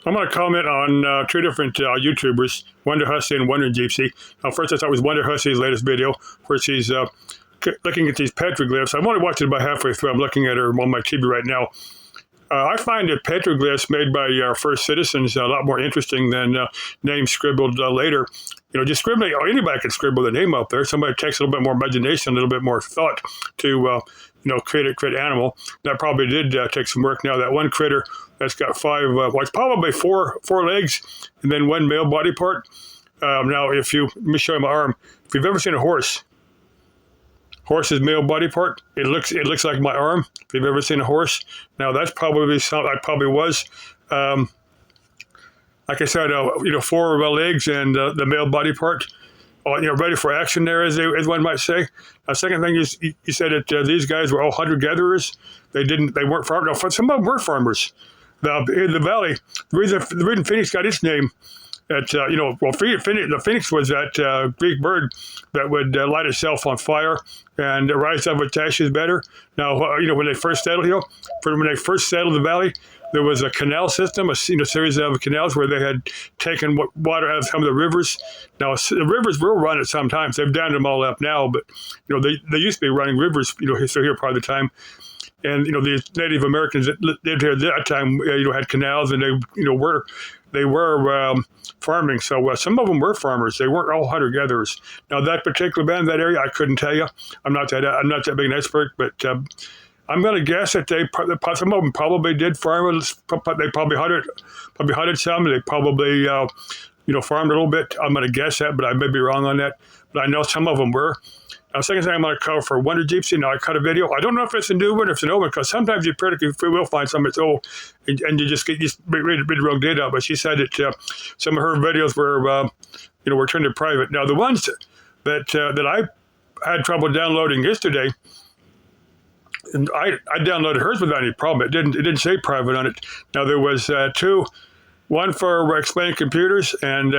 I'm going to comment on two different YouTubers, Wonder Hussey and Wonder Gypsy. First, I thought it was Wonder Hussey's latest video, where she's looking at these petroglyphs. I've only watched it about halfway through. I'm looking at her on my TV right now. I find the petroglyphs made by our first citizens a lot more interesting than names scribbled later. You know, just scribbling, anybody can scribble the name up there. Somebody takes a little bit more imagination, a little bit more thought to, create an animal. That probably did take some work. Now, that one critter that's got five, it's probably four legs and then one male body part. Now, let me show you my arm. If you've ever seen a horse's male body part, it looks like my arm. If you've ever seen a horse, now that's probably something I probably was. Like I said, four legs and the male body part, ready for action there, as one might say. Second thing is, you said that these guys were all hunter-gatherers. They weren't farmers. No, some of them were farmers. In the valley, the reason Phoenix got its name, the phoenix was that Greek bird that would light itself on fire and rise up with ashes better. Now, when they first settled the valley, there was a canal system, a series of canals where they had taken water out of some of the rivers. Now, the rivers will run at some times. They've dammed them all up now, but they used to be running rivers. Here part of the time. And the Native Americans that lived here at that time, had canals, and they were farming. So some of them were farmers. They weren't all hunter-gatherers. Now, that particular band, that area, I couldn't tell you. I'm not that big an expert, but I'm going to guess that some of them probably did farm. They probably hunted some. They probably farmed a little bit. I'm going to guess that, but I may be wrong on that. But I know some of them were. Now, second thing I'm going to cover for Wonder Gypsy. Now, I cut a video. I don't know if it's a new one or if it's an old one, because sometimes you will find something that's old, and you just read the wrong data. But she said that some of her videos were turned to private. Now, the ones that I had trouble downloading yesterday, and I downloaded hers without any problem. It didn't say private on it. Now, there was two, one for explaining computers, and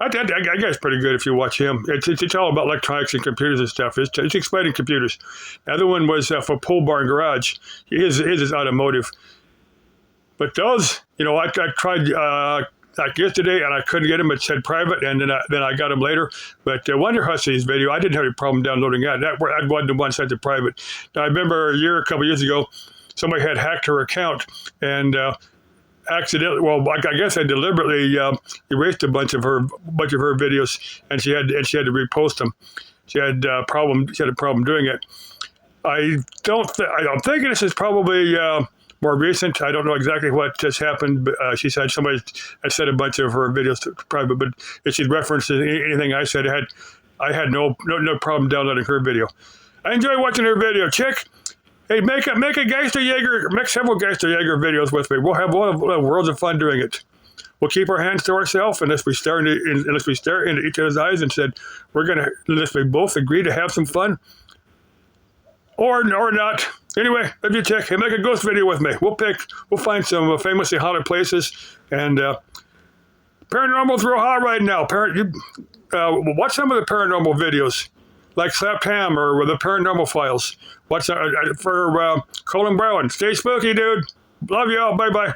that guy's pretty good if you watch him. It's all about electronics and computers and stuff. It's explaining computers. The other one was for Pole Barn Garage. His is automotive. But those, I tried like yesterday, and I couldn't get them. It said private, and then I got them later. But Wonder Hussey's video, I didn't have any problem downloading that. That wasn't the one set to private. Now, I remember a couple years ago, somebody had hacked her account, and accidentally, I guess I deliberately erased a bunch of her videos, and she had to repost them. She had a problem doing it. I'm thinking this is probably more recent. I don't know exactly what just happened, but she said somebody had sent a bunch of her videos to private. But if she referenced anything I said, I had no problem downloading her video. I enjoy watching her video, chick. Hey, make several Geisterjäger videos with me. We'll have worlds of fun doing it. We'll keep our hands to ourselves unless we stare into each other's eyes and said unless we both agree to have some fun, or not. Anyway, if you check, hey, make a ghost video with me. We'll find some famously haunted places, and paranormal's real hot right now. Watch some of the paranormal videos, like Slapped Ham or the Paranormal Files. Watch for Colin Brown. Stay spooky, dude. Love you all. Bye-bye.